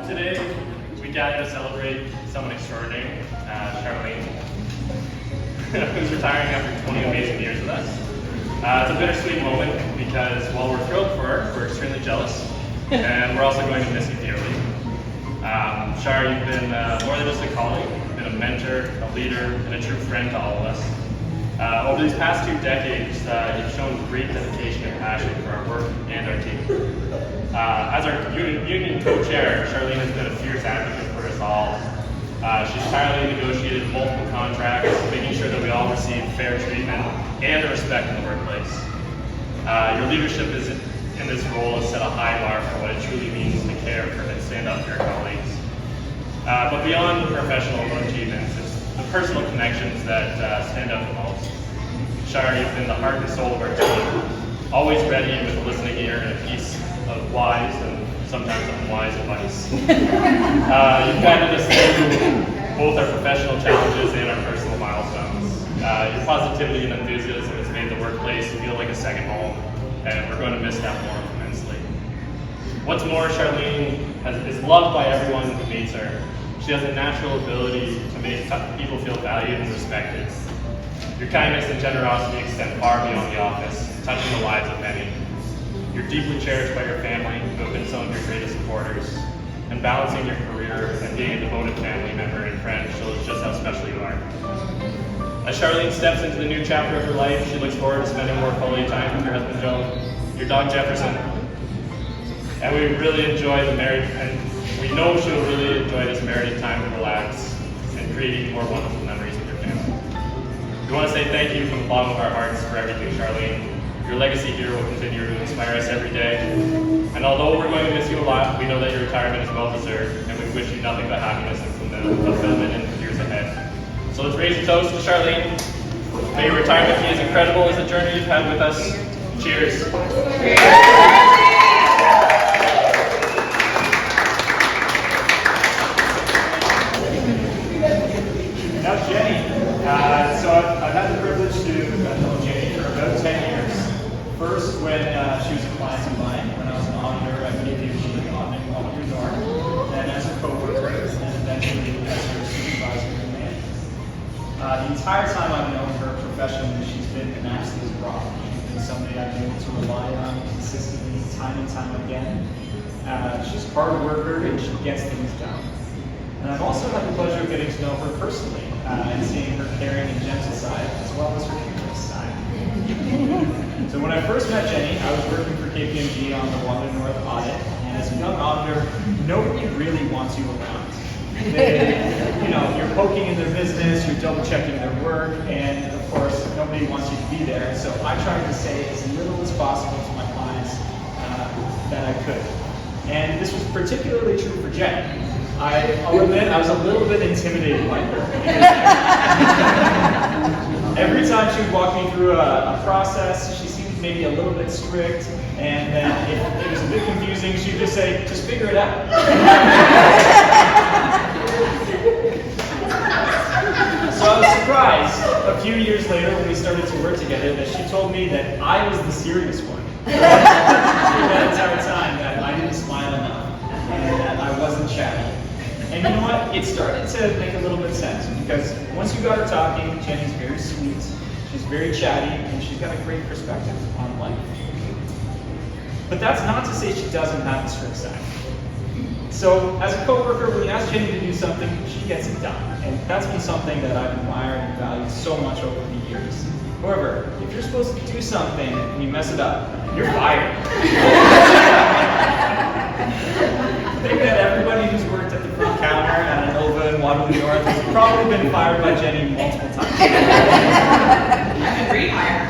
Today, we gather to celebrate someone extraordinary, Sharlene, who's retiring after 20 amazing years with us. It's a bittersweet moment because while we're thrilled for her, we're extremely jealous, and we're also going to miss you dearly. Shar, you've been more than just a colleague, you've been a mentor, a leader, and a true friend to all of us. Over these past 2 decades, you've shown great dedication and passion for our work and our team. As our union co-chair, Sharlene has been a fierce advocate for us all. She's tirelessly negotiated multiple contracts, making sure that we all receive fair treatment and respect in the workplace. Your leadership in this role has set a high bar for what it truly means to care for and stand up for your colleagues. But beyond the professional achievements, it's the personal connections that stand out the most. Shar, you've been the heart and soul of our team, always ready with a listening ear and a piece of wise and sometimes unwise advice. You've guided us through both our professional challenges and our personal milestones. Your positivity and enthusiasm has made the workplace feel like a second home, and we're going to miss that more immensely. What's more, Sharlene is loved by everyone who meets her. She has a natural ability to make people feel valued and respected. Your kindness and generosity extend far beyond the office, touching the lives of many. You're deeply cherished by your family, who have been some of your greatest supporters, and balancing your career and being a devoted family member and friend shows just how special you are. As Sharlene steps into the new chapter of her life, she looks forward to spending more quality time with your husband Joe, your dog Jefferson, and we really enjoy the married, and we know she'll really enjoy this married time to relax and create more wonderful memories with your family. We want to say thank you from the bottom of our hearts for everything, Sharlene. Your legacy here will continue to inspire us every day. And although we're going to miss you a lot, we know that your retirement is well deserved, and we wish you nothing but happiness and fulfillment in the years ahead. So let's raise a toast to Sharlene. May your retirement be as incredible as the journey you've had with us. Cheers. Now Jenny. So I've had the privilege to know Jenny for about 10 years. First, when she was a client of mine, when I was an auditor at BPG auditing Auditor North, then as a co-worker, and eventually as her supervisor and manager. The entire time I've known her professionally, she's been an absolute rock. She's been somebody I've been able to rely on consistently, time and time again. She's a hard worker and she gets things done. And I've also had the pleasure of getting to know her personally and seeing her caring and gentle side as well as her humorous side. So when I first met Jenny, I was working for KPMG on the Waterloo North audit, and as a young auditor, nobody really wants you around. You're poking in their business, you're double checking their work, and of course, nobody wants you to be there. So I tried to say as little as possible to my clients that I could. And this was particularly true for Jenny. I'll admit I was a little bit intimidated by her. Every time she would walk me through a process, she seemed maybe a little bit strict, and then if it was a bit confusing, she'd just say, just figure it out. So I was surprised a few years later when we started to work together that she told me that I was the serious one. That entire time that I didn't smile enough and that I wasn't chatty. And you know what? It started to make a little bit of sense because once you got her talking, Jenny's very sweet, she's very chatty, and she's got a great perspective on life. But that's not to say she doesn't have the strict side. So as a coworker, when you ask Jenny to do something, she gets it done. And that's been something that I've admired and valued so much over the years. However, if you're supposed to do something and you mess it up, you're fired. I think that everybody who's worked at the front counter at Nova in Waterloo North has probably been fired by Jenny multiple times. I can rehire.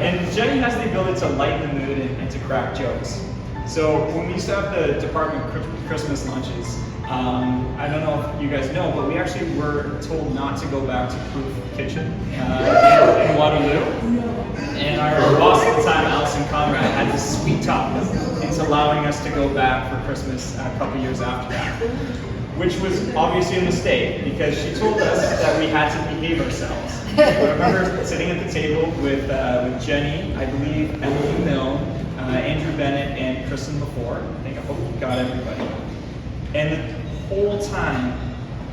And Jenny has the ability to lighten the mood and to crack jokes. So when we used to have the department Christmas lunches, I don't know if you guys know, but we actually were told not to go back to Proof Kitchen in Waterloo. And our boss at the time, Allison Conrad, had this sweet talk into allowing us to go back for Christmas a couple years after that, which was obviously a mistake because she told us that we had to behave ourselves. I remember sitting at the table with Jenny, I believe Emily Milne, Andrew Bennett, and Kristen before. I hope you got everybody. And the whole time,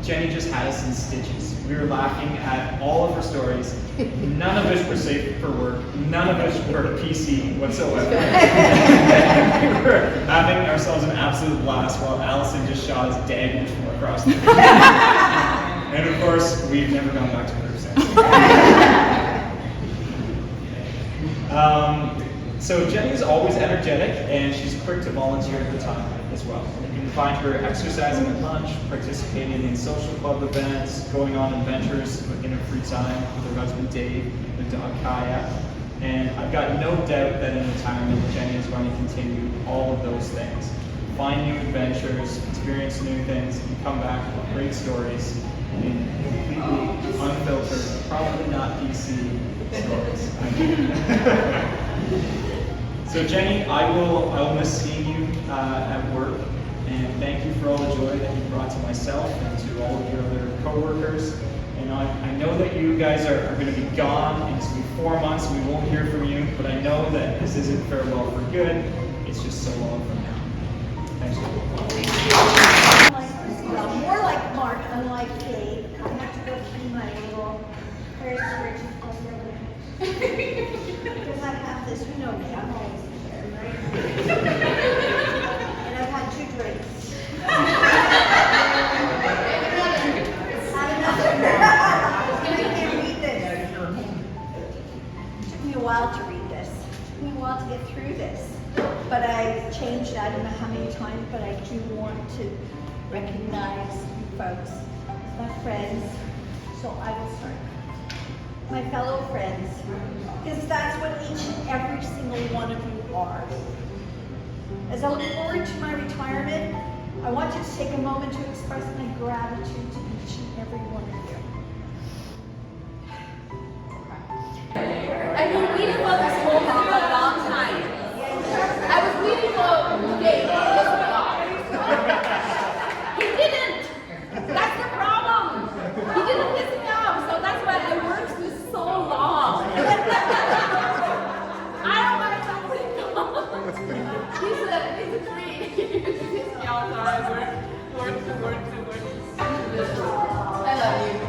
Jenny just had us in stitches. We were laughing at all of her stories. None of which were safe for work. None of which were PC whatsoever. We were having ourselves an absolute blast while Allison just shot us dead from across the room. And of course, we've never gone back to her since. So Jenny's always energetic, and she's quick to volunteer her time as well. You can find her exercising at lunch, participating in social club events, going on adventures in her free time with her husband Dave, the dog Kaya. And I've got no doubt that in retirement, Jenny is going to continue all of those things. Find new adventures, experience new things, and come back with great stories and completely unfiltered, probably not PC stories. So Jenny, I will miss seeing you at work, and thank you for all the joy that you brought to myself and to all of your other coworkers. And I know that you guys are going to be gone, and it's going to be 4 months, and we won't hear from you, but I know that this isn't farewell for good, it's just so long from now. Thanks. Well, more like Mark, unlike Dave. I have to go through my little prayer storage because I have this, you know me, I'm always prepared, right? And I've had 2 drinks. Had another. And I can't read this. It took me a while to read this. It took me a while to get through this. But I changed, I don't know how many times, but I do want to recognize you folks as my friends. So I will start. My fellow friends, because that's what each and every single one of you are. As I look forward to my retirement, I want to take a moment to express my gratitude to each and every one of you. I've been waiting for this moment for a long time. I was waiting for today to piss me off. He didn't. That's the problem. He didn't piss me off, so that's why I worked for so long. I don't want to talk to him. He's a treat. He pisses me off, so I work. I love you.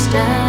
Stand